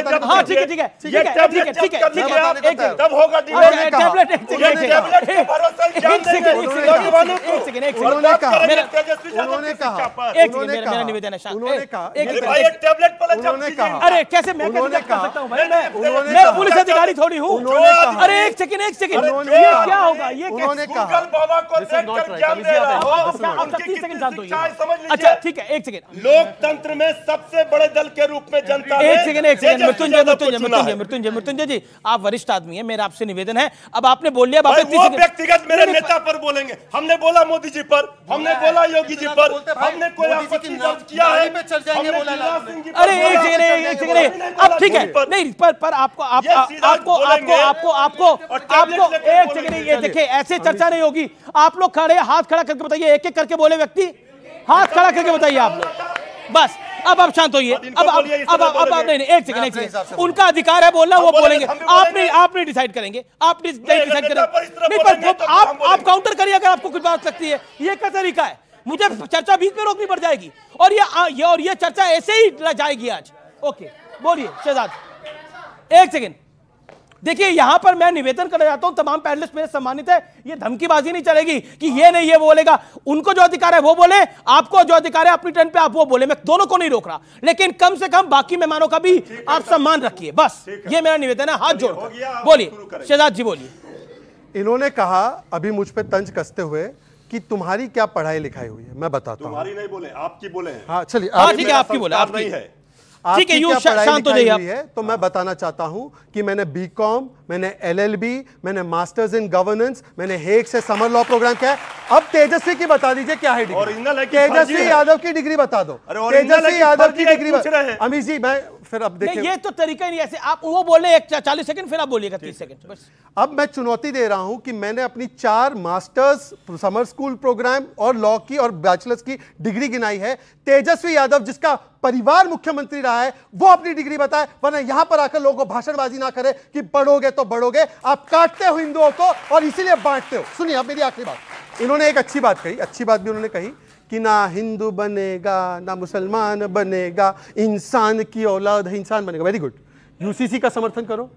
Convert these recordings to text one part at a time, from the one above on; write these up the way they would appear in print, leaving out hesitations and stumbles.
हाँ ठीक है ठीक है ठीक है ठीक है ठीक है ठीक है एक तब होगा टैबलेट एक सेकंड मेरा निवेदन है अरे कैसे मैं कैसे कर सकता हूँ भाई मैं पुलिस अधिकारी थोड़ी हूँ अरे एक सेकंड ये क्या होगा ये अच्छा ठीक है एक सेकंड लोकतंत्र में सबसे बड़े दल के रूप में जनता एक सेकंड मृत्युंजय जी आप वरिष्ठ आदमी हैं मेरा आपसे निवेदन है अब आपने बोल लिया वो व्यक्तिगत मेरे नेता पर बोलेंगे हमने बोला मोदी जी पर हमने बोला योगी जी पर हमने कोई आपत्ति दर्ज किया है अरे एक सेकंड अब ठीक है नहीं पर आपको एक सेकंड ये देखिए ऐसे चर्चा नहीं होगी आप लोग खड़े हाथ खड़ा करके बताइए एक एक करके बोले व्यक्ति हाथ खड़ा करके बताइए आप लोग बस अब आप शांत होइए अब नहीं एक सेकंड उनका अधिकार है बोलना वो बोलेंगे आप नहीं डिसाइड करेंगे आप नहीं डिसाइड करेंगे आप काउंटर करिए अगर आपको कुछ बात लगती है ये क्या तरीका है मुझे चर्चा बीच में रोकनी पड़ जाएगी और ये चर्चा ऐसे ही जाएगी आज ओके बोलिए शहजाद एक सेकंड देखिए यहां पर मैं निवेदन करना चाहता हूं तमाम पैनलिस्ट मेरे सम्मानित है ये धमकीबाजी नहीं चलेगी कि ये नहीं ये बोलेगा उनको जो अधिकार है वो बोले आपको जो अधिकार है अपनी टर्न पे आप वो बोले मैं दोनों को नहीं रोक रहा लेकिन कम से कम बाकी मेहमानों का भी आप सम्मान रखिए बस ये मेरा निवेदन है हाथ जोड़कर बोलिए शहजाद जी बोलिए इन्होंने कहा अभी मुझ पे तंज कसते हुए कि तुम्हारी क्या पढ़ाई लिखाई हुई है मैं बताता हूं तुम्हारी नहीं बोले आपकी बोले हैं हाँ चलिए ठीक है आपकी बोले आपकी है ठीक है यू शांत हो जाइए तो मैं बताना चाहता हूं कि मैंने बीकॉम मैंने एलएलबी मैंने मास्टर्स इन गवर्नेंस मैंने हेग से समर लॉ प्रोग्राम किया है अब तेजस्वी की बता दीजिए क्या है डिग्री तेजस्वी यादव की डिग्री बता दो तेजस्वी यादव की डिग्री अमित जी मैं फिर अब देखिए ये तो तरीका ही नहीं ऐसे आप वो बोले 40 सेकंड फिर आप बोलिएगा 30 सेकंड बस अब मैं चुनौती दे रहा हूं कि मैंने अपनी 4 मास्टर्स समर स्कूल प्रोग्राम और लॉ की और बैचलर्स की डिग्री गिनाई है तेजस्वी यादव जिसका परिवार मुख्यमंत्री रहा है वो अपनी डिग्री बताए वरना यहां पर आकर लोगों को भाषणबाजी ना करे कि बढ़ोगे तो बढ़ोगे आप काटते हो हिंदुओं को और इसीलिए बांटते हो सुनिए अब मेरी आखिरी बात इन्होंने एक अच्छी बात कही अच्छी बात भी उन्होंने कही कि ना हिंदू बनेगा ना मुसलमान बनेगा इंसान की औलाद है इंसान बनेगा वेरी गुड यूसीसी का समर्थन करो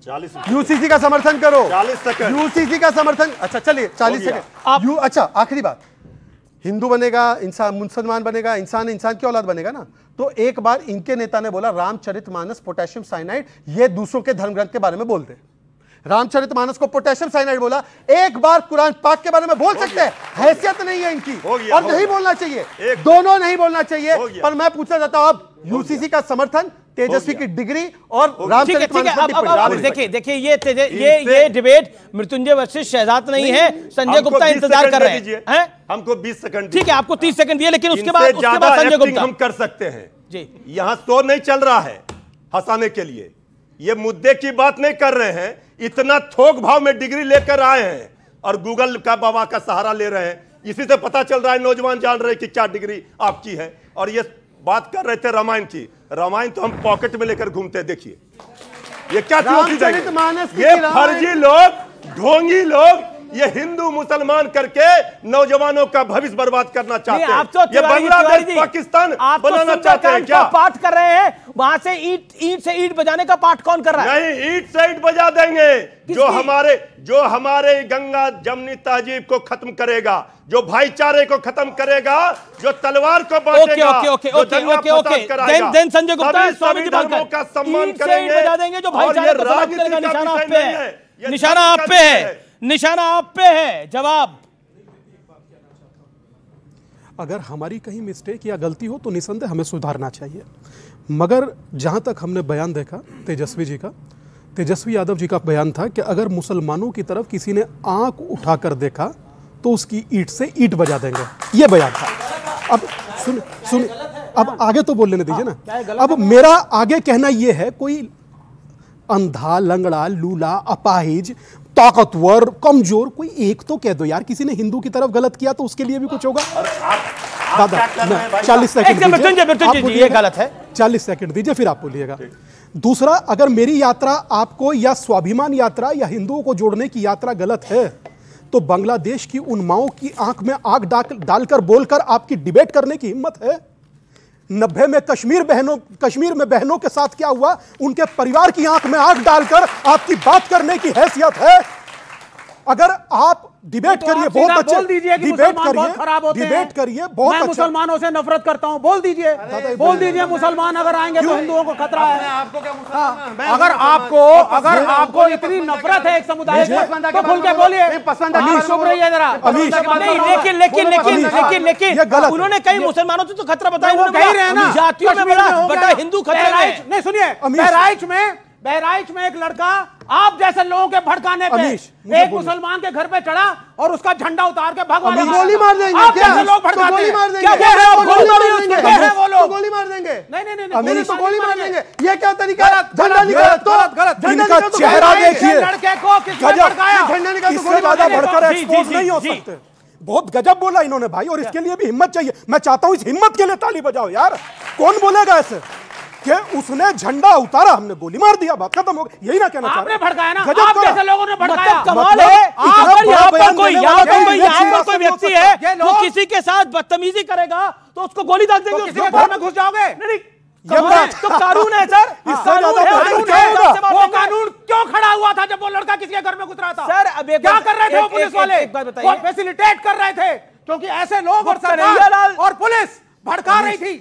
40 यूसीसी का समर्थन करो 40 सेकंड यूसीसी का समर्थन अच्छा चलिए 40 सेकंड अच्छा आखिरी बात हिंदू बनेगा इंसान मुसलमान बनेगा इंसान इंसान की औलाद बनेगा ना तो एक बार इनके नेता ने बोला रामचरितमानस पोटेशियम साइनाइड ये दूसरों के धर्म ग्रंथ के बारे में बोलते रामचरितमानस को पोटेशियम साइनाइड बोला एक बार कुरान पाक के बारे में बोल सकते हैं हैसियत नहीं है इनकी और नहीं बोलना चाहिए दोनों नहीं बोलना चाहिए पर मैं पूछना चाहता हूं अब यूसीसी का समर्थन तेजस्वी की डिग्री और रामचरितमानस देखिए ये डिबेट मृत्युंजय वर्सेस शहजाद नहीं है संजय गुप्ता इंतजार कर रहे हैं हमको 20 सेकंड ठीक है आपको 30 सेकंड दिए लेकिन उसके बाद संजय गुप्ता हम कर सकते हैं जी यहां शोर नहीं चल रहा है हंसाने के लिए ये मुद्दे की बात नहीं कर रहे हैं इतना थोक भाव में डिग्री लेकर आए हैं और गूगल का बाबा का सहारा ले रहे हैं इसी से पता चल रहा है नौजवान जान रहे हैं कि क्या डिग्री आपकी है और ये बात कर रहे थे रामायण की रामायण तो हम पॉकेट में लेकर घूमते देखिए ये क्या ये फर्जी लोग ढोंगी लोग ये हिंदू मुसलमान करके नौजवानों का भविष्य बर्बाद करना चाहते हैं तो ये बांग्लादेश पाकिस्तान बनाना चाहते हैं क्या पाठ कर रहे हैं वहां से ईंट से ईंट बजाने का पाठ कौन कर रहा है नहीं ईंट से ईंट बजा देंगे जो हमारे गंगा जमनी तहजीब को खत्म करेगा जो भाईचारे को खत्म करेगा जो तलवार को बांटेगा देन संजय गुप्ता स्वामी जी का सम्मान करेंगे बजा देंगे जो भाईचारे को खत्म करेगा निशाना आप पे है निशाना आप पे है निशाना आप पे है जवाब अगर हमारी कहीं मिस्टेक या गलती हो तो निसंदेह हमें सुधारना चाहिए मगर जहां तक हमने बयान देखा तेजस्वी यादव जी का बयान था कि अगर मुसलमानों की तरफ किसी ने आंख उठाकर देखा तो उसकी ईंट से ईंट बजा देंगे ये बयान था अब सुन अब आगे तो बोल लेने दीजिए ना अब मेरा आगे कहना यह है कोई अंधा लंगड़ा लूला अपाहिज ताकतवर कमजोर कोई एक तो कह दो यार किसी ने हिंदू की तरफ गलत किया तो उसके लिए भी कुछ होगा दादा 40 सेकंड ये गलत है 40 सेकंड दीजिए फिर आप बोलिएगा दूसरा अगर मेरी यात्रा आपको या स्वाभिमान यात्रा या हिंदुओं को जोड़ने की यात्रा गलत है तो बांग्लादेश की उन माओं की आंख में आग डालकर बोलकर आपकी डिबेट करने की हिम्मत है 90 में कश्मीर में बहनों के साथ क्या हुआ, उनके परिवार की आंख में आंख डालकर आपकी बात करने की हैसियत है? अगर आप डिबेट करिए, बहुत अच्छे बोल दीजिए कि मुसलमान बहुत खराब होते हैं, डिबेट करिए, बहुत मैं अच्छा। मुसलमानों से नफरत करता हूं, बोल दीजिए मुसलमान अगर आएंगे तो हिंदुओं को खतरा है। आपको क्या मुसलमान? अगर आपको इतनी नफरत है एक समुदाय से तो खुल के बोलिए। चुप रहिए जरा। लेकिन उन्होंने कई मुसलमानों से तो खतरा बताया, वो कह रहे हैं ना, जातियों में बड़ा हिंदू खतरा है। नहीं सुनिए, बहराइच में एक लड़का आप जैसे लोगों के भड़काने पे एक मुसलमान के घर पे चढ़ा और उसका झंडा उतार के भगवा लगा। गोली मार देंगे आप क्या? जैसे लोग भड़काते गोली मार हैं। देंगे क्या कह रहे हैं आप? गोली मार देंगे क्या कह रहे हैं वो लोग? गोली मार देंगे? नहीं तो गोली मार देंगे। ये क्या तरीका है? झंडा निकालो तो गलत। इनका चेहरा देखिए, लड़के को किसने गजब। भड़काया? झंडा निकालो तो इससे गोली मार ज्यादा देंगे। बढ़कर जी, एक्सपोज जी, नहीं हो जी। सकते। बहुत गजब बोला इन्होंने भाई, और इसके लिए भी हिम्मत चाहिए। मैं चाहता हूं इस हिम्मत के लिए ताली बजाओ यार। कौन बोलेगा ऐसे कि उसने झंडा उतारा, हमने गोली मार दिया, बात खत्म हो गई? यही ना कहना चाह रहे? आपने भड़काया ना, गजब आप करा। जैसे लोगों ने भड़काया। मतलब कमाल है। अगर यहाँ पर कोई व्यक्ति ये है वो लोग- किसी के साथ बदतमीजी करेगा तो उसको गोली दाग देंगे। तो किसी के घर में घुस जाओगे? नहीं, ये बात तो कानून है सर, इससे कानून ज्यादा है, कानून कानून है, क्या होगा? सबसे बात वो है। कानून क्यों खड़ा हुआ था जब वो लड़का किसी के घर में घुस रहा था? सर, अब एक क्या बात- कर रहे थे वो एक- पुलिस एक- वाले? एक बात बताइए। वो फैसिलिटेट कर रहे थे क्योंकि ऐसे लोग और कन्हैया सरकार लाल- और पुलिस भड़का रही थी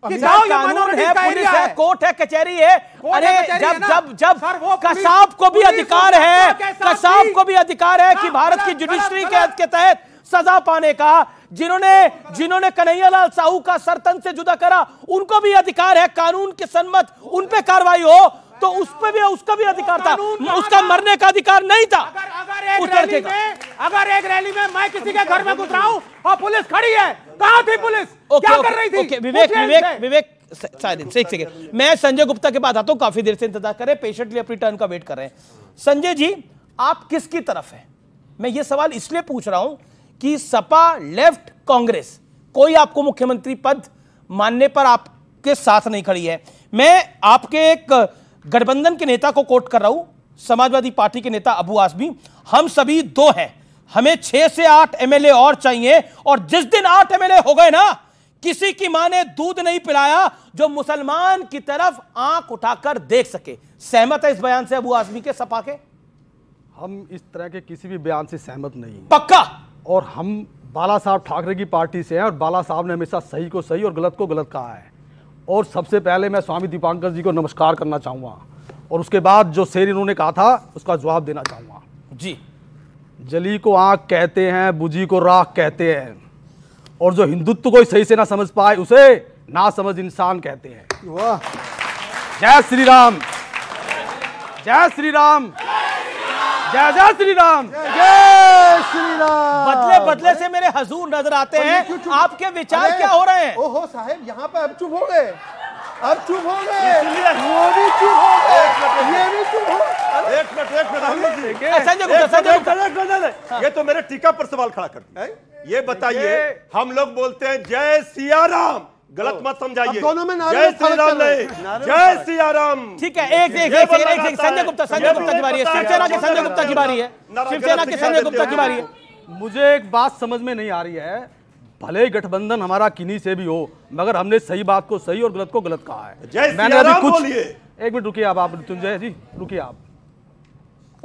कि सर, जाओ ये कानून माइनॉरिटी है, का पुलिस एरिया है, है। कोर्ट है, कचहरी है। कोर्ट अरे है, कचहरी है ना? जब सर, वो पुलिस- कसाब को भी पुलिस अधिकार उस है, लड़का के साथ कसाब थी। को भी अधिकार है कि ना, भारत की गलत, जुडिशरी गलत। के तहत सजा पाने का। जिन्होंने कन्हैयालाल साहू का सर तन से जुदा करा, उनको भी अधिकार है कानून के सन्मत उन पे कार्रवाई हो, तो उस पे भी उसका भी अधिकार था। कानून उसका मरने का अधिकार नहीं था। अगर उस लड़के का। एक रैली में मैं किसी के घर में घुस रहा हूं और पुलिस खड़ी है, कहां थी पुलिस? क्या कर रही थी? ओके, पूछिए विवेक साइलेंस, एक सेकंड। मैं संजय गुप्ता के बाद आता हूं, काफी देर से इंतजार कर रहे हैं, पेशेंटली अपनी टर्न का वेट कर रहे हैं। संजय जी, आप किसकी तरफ हैं? मैं ये सवाल इसलिए पूछ रहा हूं कि सपा, लेफ्ट, कांग्रेस, कोई आपको मुख्यमंत्री पद मानने पर आपके साथ नहीं खड़ी है। मैं आपके एक गठबंधन के नेता को कोट कर रहा हूं, समाजवादी पार्टी के नेता अबू आजमी, हम सभी दो हैं, हमें 6 से 8 एमएलए और चाहिए, और जिस दिन 8 एमएलए हो गए ना, किसी की मां ने दूध नहीं पिलाया जो मुसलमान की तरफ आंख उठाकर देख सके। सहमत है इस बयान से अबू आजमी के, सपा के? हम इस तरह के किसी भी बयान से सहमत नहीं हैं। पक्का? और हम बाला साहब ठाकरे की पार्टी से हैं, और बाला साहब ने हमेशा सही को सही और गलत को गलत कहा है। और सबसे पहले मैं स्वामी दीपांकर जी को नमस्कार करना चाहूँगा, और उसके बाद जो शेर इन्होंने कहा था उसका जवाब देना चाहूँगा। जी। जली को आँख कहते हैं, बुझी को राख कहते हैं, और जो हिंदुत्व को सही से ना समझ पाए उसे ना समझ इंसान कहते हैं। वाह, जय श्री राम, जय श्री राम, जय जय श्री राम। जय श्री राम। बदले बदले से मेरे हजूर नजर आते हैं, आपके विचार क्या हो रहे हैं? ओहो साहब, यहाँ पे अब चुप हो गए, अब चुप हो गए, वो भी चुप हो गए, ये भी चुप हो गए। एक मिनट संजय गुप्ता, ये तो मेरे टीका पर सवाल खड़ा कर दिया। ये बताइए, हम लोग बोलते हैं जय सिया राम, गलत मत समझाइए। अब दोनों में नारे जय में फर्क श्री राम कर रहे नहीं, हैं। नारे में जय फर्क। सिया राम। ठीक है, एक सेकंड, संजय गुप्ता की बारी है, शिवसेना के संजय गुप्ता की बारी है, शिवसेना के संजय गुप्ता की बारी है। मुझे एक बात समझ में नहीं आ रही है, भले ही गठबंधन हमारा किन्हीं से भी हो, मगर हमने सही बात को सही और गलत को गलत कहा है। जय मैंने सिया अभी राम कुछ बोलिए। एक मिनट रुकिए, आप मृत्युंजय जी रुकिए। आप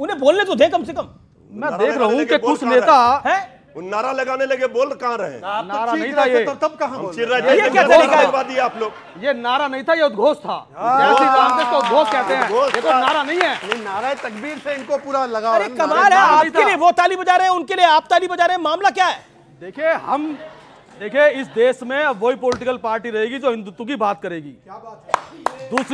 उन्हें बोलने तो दे कम से कम। मैं देख रहा हूं कि कुछ नेता है नारा लगाने लगे, बोल कहां रहे हैं? आप तो नारा ठीक नहीं था रहे ये। थे, तो तब कहाँ बोल चिर रहे? रहे थे, ये क्या बहुत तरीका है? बर्बादी है आप लोग। ये नारा नहीं था, ये उद्घोष था। जय श्री राम के इसको उद्घोष कहते हैं, ये तो नारा नहीं है। नहीं, नारे तकबीर से इनको पूरा लगा। अरे कमाल है, आपके लिए वो ताली बजा रहे हैं, उनके लिए आप ताली बजा रहे हैं, मामला क्या है? देखिए इस देश में अब वही पॉलिटिकल पार्टी रहेगी जो हिंदुत्व की बात करेगी। दूसरी